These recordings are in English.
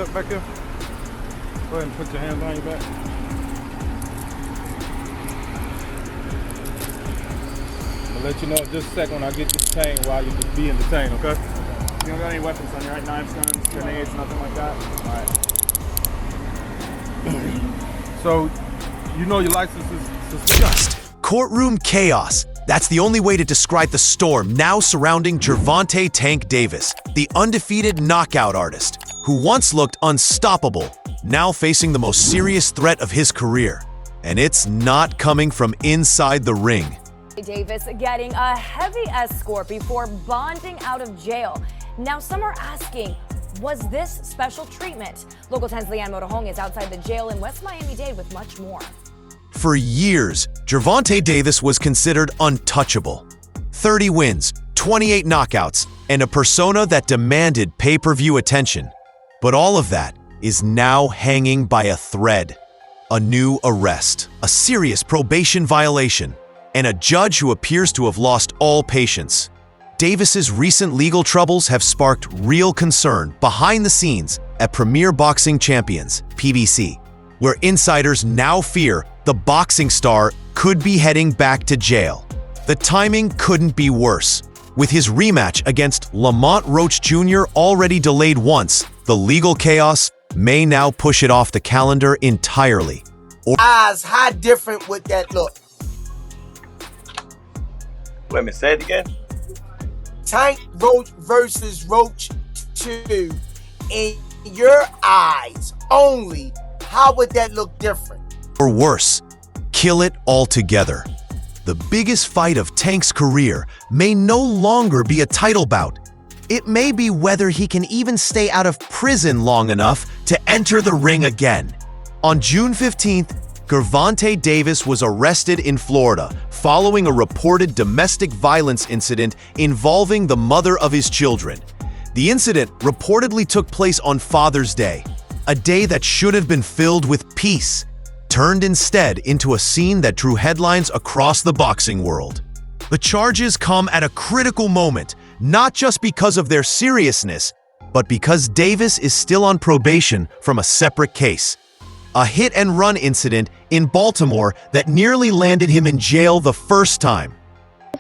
step back here. Go ahead and put your hands behind your back. I'll let you know in just a second when I get you detained while you just being detained, okay? You don't got any weapons on you, right? Knives, guns, grenades, nothing like that? All right. So, you know your license is suspended. Just courtroom chaos. That's the only way to describe the storm now surrounding Gervonta "Tank" Davis, the undefeated knockout artist, who once looked unstoppable, now facing the most serious threat of his career. And it's not coming from inside the ring. Davis getting a heavy escort before bonding out of jail. Now some are asking, was this special treatment? Local 10's Leanne Motohong is outside the jail in West Miami-Dade with much more. For years, Gervonta Davis was considered untouchable. 30 wins, 28 knockouts, and a persona that demanded pay-per-view attention. But all of that is now hanging by a thread. A new arrest, a serious probation violation, and a judge who appears to have lost all patience. Davis's recent legal troubles have sparked real concern behind the scenes at Premier Boxing Champions, PBC, where insiders now fear the boxing star could be heading back to jail. The timing couldn't be worse. With his rematch against Lamont Roach Jr. already delayed once, the legal chaos may now push it off the calendar entirely. Eyes, how different would that look? Wait a minute, say it again. Tank Roach versus Roach 2. In your eyes only, how would that look different? Or worse, kill it altogether. The biggest fight of Tank's career may no longer be a title bout. It may be whether he can even stay out of prison long enough to enter the ring again. On June 15th, Gervonta Davis was arrested in Florida following a reported domestic violence incident involving the mother of his children. The incident reportedly took place on Father's Day, a day that should have been filled with peace, turned instead into a scene that drew headlines across the boxing world. The charges come at a critical moment, not just because of their seriousness, but because Davis is still on probation from a separate case. A hit-and-run incident in Baltimore that nearly landed him in jail the first time.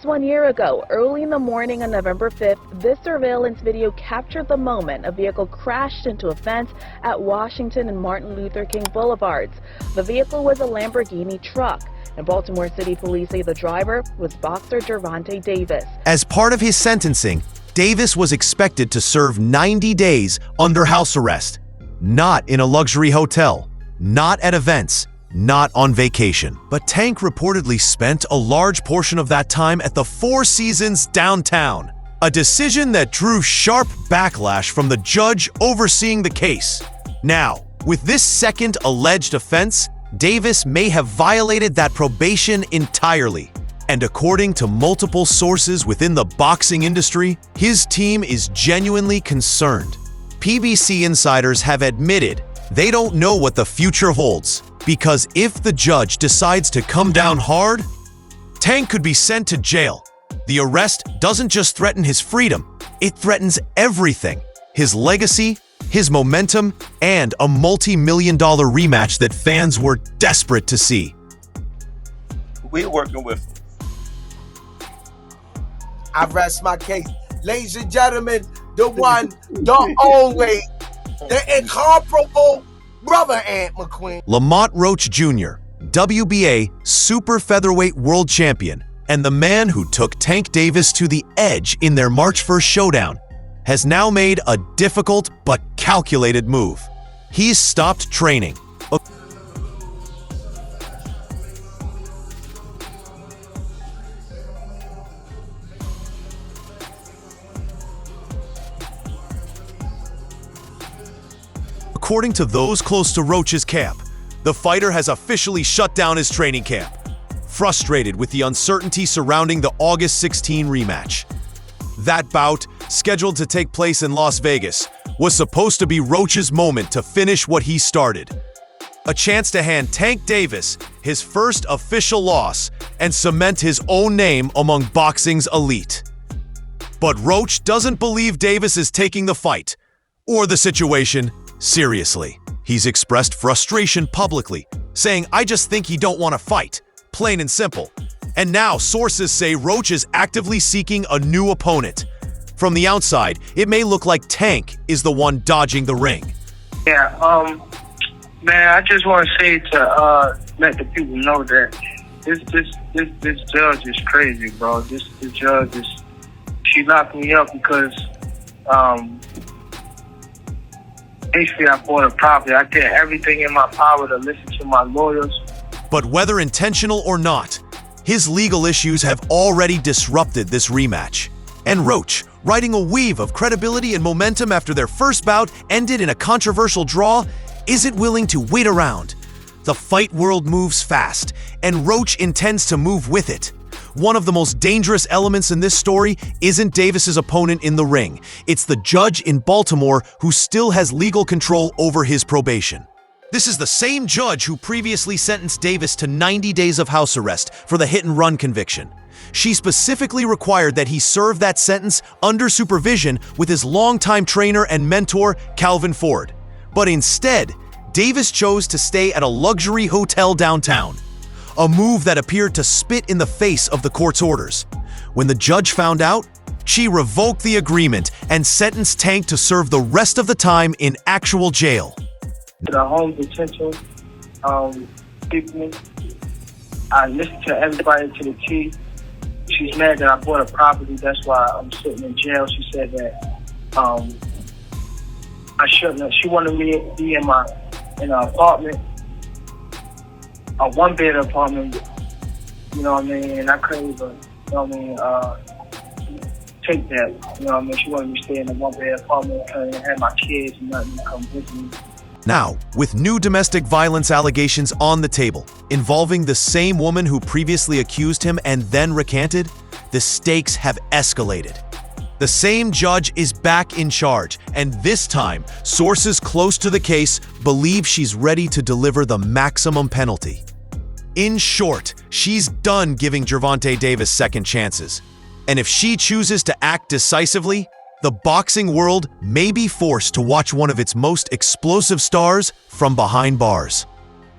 1 year ago, early in the morning on November 5th, this surveillance video captured the moment a vehicle crashed into a fence at Washington and Martin Luther King Boulevards. The vehicle was a Lamborghini truck, and Baltimore City police say the driver was boxer Gervonta Davis. As part of his sentencing, Davis was expected to serve 90 days under house arrest, not in a luxury hotel, not at events, not on vacation. But Tank reportedly spent a large portion of that time at the Four Seasons downtown, a decision that drew sharp backlash from the judge overseeing the case. Now, with this second alleged offense, Davis may have violated that probation entirely. And according to multiple sources within the boxing industry, his team is genuinely concerned. PBC insiders have admitted they don't know what the future holds, because if the judge decides to come down hard, Tank could be sent to jail. The arrest doesn't just threaten his freedom, it threatens everything: his legacy, his momentum, and a multi-million-dollar rematch that fans were desperate to see. We're working with I rest my case. Ladies and gentlemen, the one, the only, the incomparable brother Ant McQueen. Lamont Roach Jr., WBA super featherweight world champion, and the man who took Tank Davis to the edge in their March 1st showdown, has now made a difficult but calculated move. He's stopped training. According to those close to Roach's camp, the fighter has officially shut down his training camp, frustrated with the uncertainty surrounding the August 16 rematch. That bout, scheduled to take place in Las Vegas, was supposed to be Roach's moment to finish what he started. A chance to hand Tank Davis his first official loss and cement his own name among boxing's elite. But Roach doesn't believe Davis is taking the fight, or the situation, Seriously, he's expressed frustration publicly, saying, "I just think he don't want to fight." Plain and simple. And now sources say Roach is actively seeking a new opponent. From the outside, it may look like Tank is the one dodging the ring. Yeah, man, I just want to say to let the people know that this judge is crazy, bro. This judge is, she locked me up because basically I bought a property. I did everything in my power to listen to my lawyers. But whether intentional or not, his legal issues have already disrupted this rematch. And Roach, riding a weave of credibility and momentum after their first bout ended in a controversial draw, isn't willing to wait around. The fight world moves fast, and Roach intends to move with it. One of the most dangerous elements in this story isn't Davis's opponent in the ring. It's the judge in Baltimore who still has legal control over his probation. This is the same judge who previously sentenced Davis to 90 days of house arrest for the hit-and-run conviction. She specifically required that he serve that sentence under supervision with his longtime trainer and mentor, Calvin Ford. But instead, Davis chose to stay at a luxury hotel downtown, a move that appeared to spit in the face of the court's orders. When the judge found out, she revoked the agreement and sentenced Tank to serve the rest of the time in actual jail. The home detention people, I listened to everybody to the T. She's mad that I bought a property, that's why I'm sitting in jail. She said that I shouldn't have. She wanted me to be in an apartment, a one-bed apartment, you know what I mean, and I couldn't even, you know what I mean, take that, you know what I mean. She wanted me to stay in a one-bed apartment, couldn't have my kids and nothing to come with me. Now, with new domestic violence allegations on the table, involving the same woman who previously accused him and then recanted, the stakes have escalated. The same judge is back in charge, and this time, sources close to the case believe she's ready to deliver the maximum penalty. In short, she's done giving Gervonta Davis second chances. And if she chooses to act decisively, the boxing world may be forced to watch one of its most explosive stars from behind bars.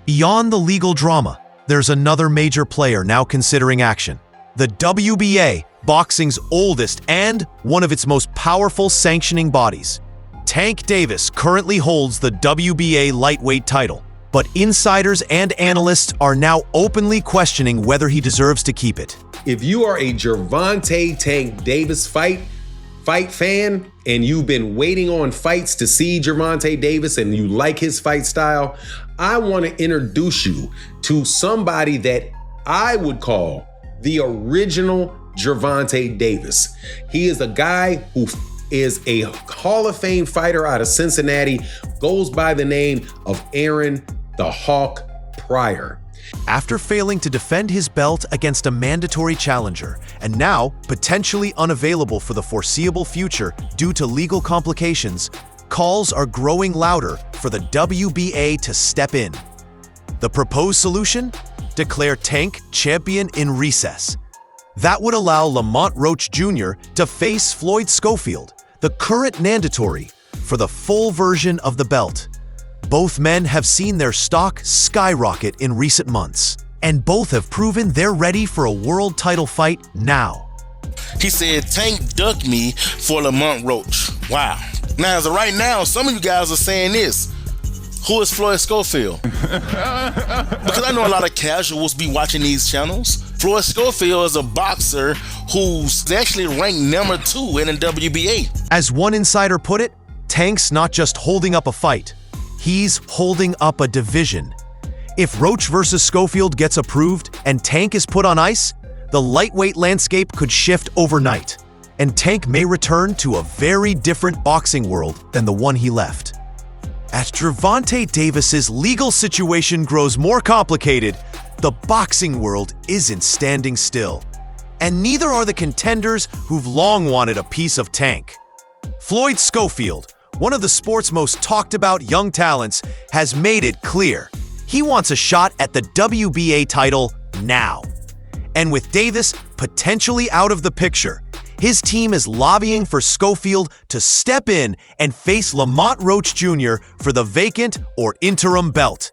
Beyond the legal drama, there's another major player now considering action. The WBA, boxing's oldest and one of its most powerful sanctioning bodies. Tank Davis currently holds the WBA lightweight title, but insiders and analysts are now openly questioning whether he deserves to keep it. If you are a Gervonta Tank Davis fight fan and you've been waiting on fights to see Gervonta Davis and you like his fight style, I want to introduce you to somebody that I would call the original Gervonta Davis. He is a guy who is a Hall of Fame fighter out of Cincinnati, goes by the name of Aaron the Hawk Pryor. After failing to defend his belt against a mandatory challenger, and now potentially unavailable for the foreseeable future due to legal complications, calls are growing louder for the WBA to step in. The proposed solution? Declare Tank champion in recess. That would allow Lamont Roach Jr. to face Floyd Schofield, the current mandatory, for the full version of the belt. Both men have seen their stock skyrocket in recent months, and both have proven they're ready for a world title fight now. He said, Tank ducked me for Lamont Roach. Wow. Now, as of right now, some of you guys are saying this. Who is Floyd Schofield? Because I know a lot of casuals be watching these channels. Floyd Schofield is a boxer who's actually ranked number 2 in the WBA. As one insider put it, Tank's not just holding up a fight, he's holding up a division. If Roach versus Schofield gets approved and Tank is put on ice, the lightweight landscape could shift overnight, and Tank may return to a very different boxing world than the one he left. As Gervonta Davis's legal situation grows more complicated, the boxing world isn't standing still. And neither are the contenders who've long wanted a piece of Tank. Floyd Schofield, one of the sport's most talked about young talents, has made it clear he wants a shot at the WBA title now. And with Davis potentially out of the picture, his team is lobbying for Schofield to step in and face Lamont Roach Jr. for the vacant or interim belt.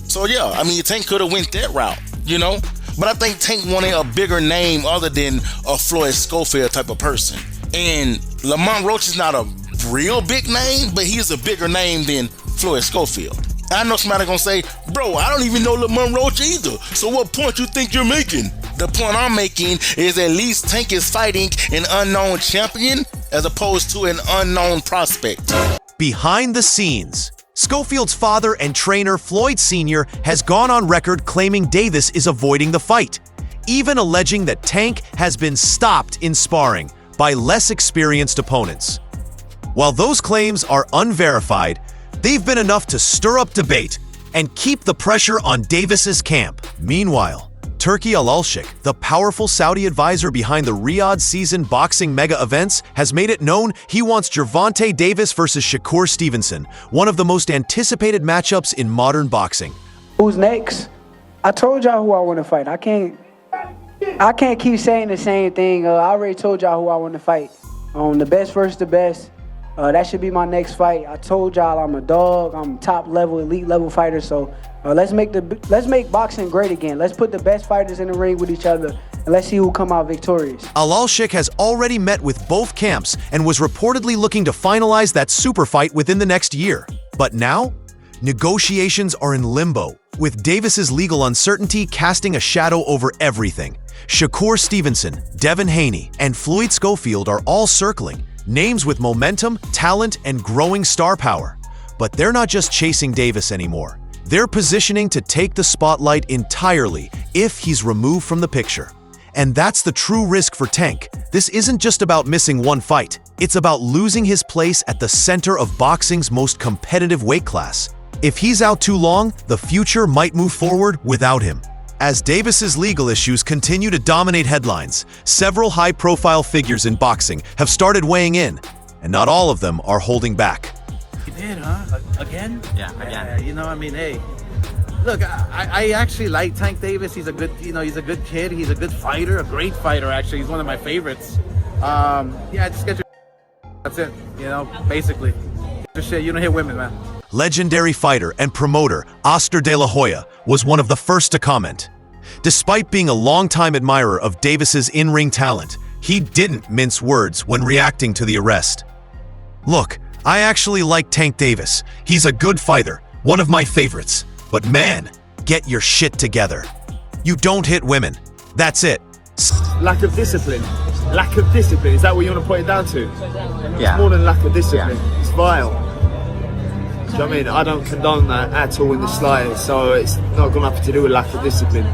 So yeah, I mean, Tank could have went that route, you know? But I think Tank wanted a bigger name other than a Floyd Schofield type of person. And Lamont Roach is not a real big name, but he's a bigger name than Floyd Schofield. I know somebody gonna say, bro, I don't even know Lamont Roach either. So what point you think you're making? The point I'm making is at least Tank is fighting an unknown champion as opposed to an unknown prospect. Behind the scenes, Schofield's father and trainer Floyd Sr. has gone on record claiming Davis is avoiding the fight, even alleging that Tank has been stopped in sparring by less experienced opponents. While those claims are unverified, they've been enough to stir up debate and keep the pressure on Davis's camp. Meanwhile, Turki Al-Alshik, the powerful Saudi advisor behind the Riyadh season boxing mega events, has made it known he wants Gervonta Davis versus Shakur Stevenson, one of the most anticipated matchups in modern boxing. Who's next? I told y'all who I want to fight. I can't keep saying the same thing. I already told y'all who I want to fight. The best versus the best. That should be my next fight. I told y'all I'm a dog. I'm top level, elite level fighter. So let's make boxing great again. Let's put the best fighters in the ring with each other, and let's see who come out victorious. Al-Alshik has already met with both camps and was reportedly looking to finalize that super fight within the next year. But now, negotiations are in limbo, with Davis's legal uncertainty casting a shadow over everything. Shakur Stevenson, Devin Haney, and Floyd Schofield are all circling, names with momentum, talent, and growing star power. But they're not just chasing Davis anymore. They're positioning to take the spotlight entirely if he's removed from the picture. And that's the true risk for Tank. This isn't just about missing one fight. It's about losing his place at the center of boxing's most competitive weight class. If he's out too long, the future might move forward without him. As Davis's legal issues continue to dominate headlines, several high-profile figures in boxing have started weighing in, and not all of them are holding back. You did, huh? Again? Yeah, again. You know, I mean, hey, look, I actually like Tank Davis. He's a good, he's a good kid. He's a good fighter, a great fighter, actually. He's one of my favorites. Yeah, just get your that's it, basically. Just shit, you don't hit women, man. Legendary fighter and promoter Oscar De La Hoya was one of the first to comment. Despite being a longtime admirer of Davis's in-ring talent, he didn't mince words when reacting to the arrest. Look, I actually like Tank Davis. He's a good fighter, one of my favorites. But man, get your shit together. You don't hit women. That's it. Lack of discipline. Lack of discipline. Is that what you want to put it down to? Yeah. It's more than lack of discipline. Yeah. It's vile. Do you know what I mean? I don't condone that at all in the slightest, so it's not going to have to do with lack of discipline.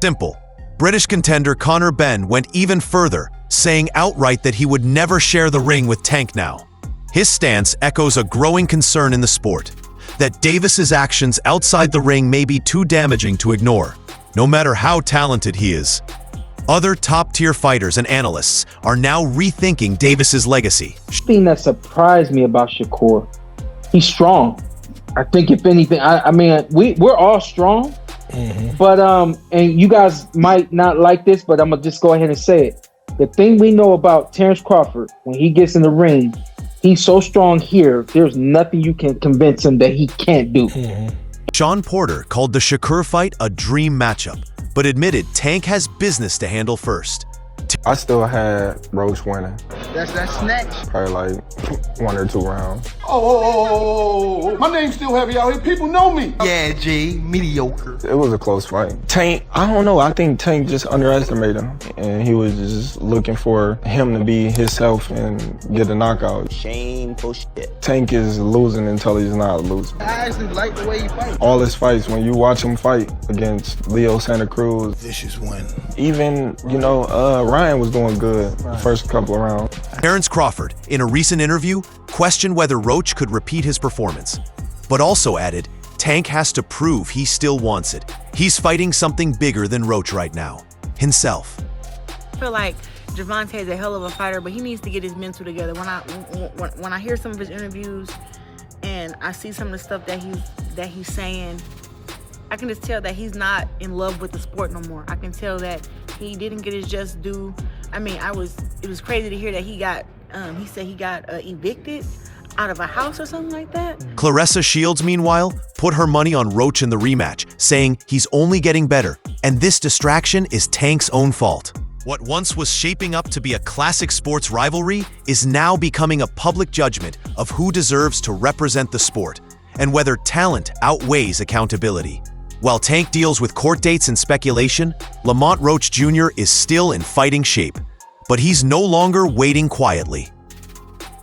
Simple. British contender Conor Benn went even further, saying outright that he would never share the ring with Tank now. His stance echoes a growing concern in the sport, that Davis's actions outside the ring may be too damaging to ignore, no matter how talented he is. Other top-tier fighters and analysts are now rethinking Davis's legacy. The thing that surprised me about Shakur, he's strong. I think if anything, I mean, we're all strong, but and you guys might not like this, but I'm gonna just go ahead and say it. The thing we know about Terrence Crawford, when he gets in the ring, he's so strong here, there's nothing you can convince him that he can't do. Sean Porter called the Shakur fight a dream matchup, but admitted Tank has business to handle first. I still had Roach winning. That's snatch. Probably like 1 or 2 rounds. Oh, my name's still heavy out here. People know me. Yeah, G, mediocre. It was a close fight. Tank, I don't know. I think Tank just underestimated him. And he was just looking for him to be himself and get a knockout. Shameful shit. Tank is losing until he's not losing. I actually like the way he fights. All his fights, when you watch him fight against Leo Santa Cruz. Vicious win. Even, Ryan was doing good the first couple of rounds. Terrence Crawford, in a recent interview, questioned whether Roach could repeat his performance, but also added, Tank has to prove he still wants it. He's fighting something bigger than Roach right now, himself. I feel like Gervonta is a hell of a fighter, but he needs to get his mental together. When I hear some of his interviews and I see some of the stuff that he's saying, I can just tell that he's not in love with the sport no more. I can tell that he didn't get his just due. I mean, was crazy to hear that he got, he said he got evicted out of a house or something like that. Claressa Shields, meanwhile, put her money on Roach in the rematch, saying he's only getting better, and this distraction is Tank's own fault. What once was shaping up to be a classic sports rivalry is now becoming a public judgment of who deserves to represent the sport, and whether talent outweighs accountability. While Tank deals with court dates and speculation, Lamont Roach Jr. is still in fighting shape, but he's no longer waiting quietly.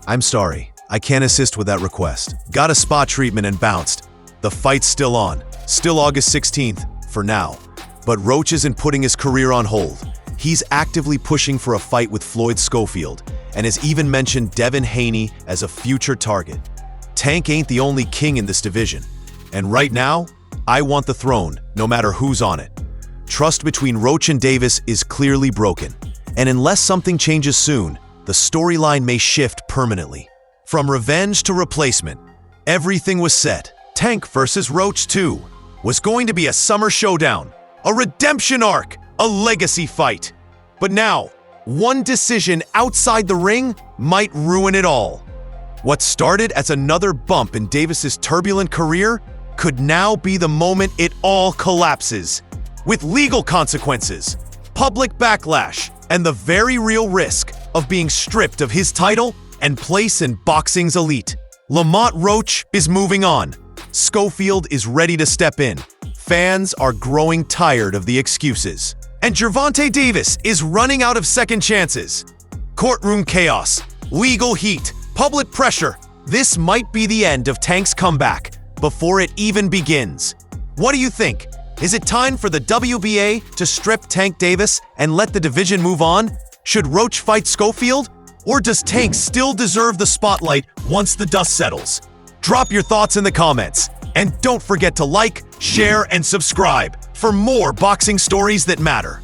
I'm sorry, I can't assist with that request. Got a spot treatment and bounced. The fight's still on, still August 16th, for now. But Roach isn't putting his career on hold. He's actively pushing for a fight with Floyd Schofield, and has even mentioned Devin Haney as a future target. Tank ain't the only king in this division, and right now, I want the throne, no matter who's on it. Trust between Roach and Davis is clearly broken, and unless something changes soon, the storyline may shift permanently. From revenge to replacement, everything was set. Tank versus Roach 2 was going to be a summer showdown, a redemption arc, a legacy fight. But now, one decision outside the ring might ruin it all. What started as another bump in Davis's turbulent career could now be the moment it all collapses, with legal consequences, public backlash, and the very real risk of being stripped of his title and place in boxing's elite. Lamont Roach is moving on. Schofield is ready to step in. Fans are growing tired of the excuses. And Gervonta Davis is running out of second chances. Courtroom chaos, legal heat, public pressure. This might be the end of Tank's comeback before it even begins. What do you think? Is it time for the WBA to strip Tank Davis and let the division move on? Should Roach fight Schofield? Or does Tank still deserve the spotlight once the dust settles? Drop your thoughts in the comments. And don't forget to like, share, and subscribe for more boxing stories that matter.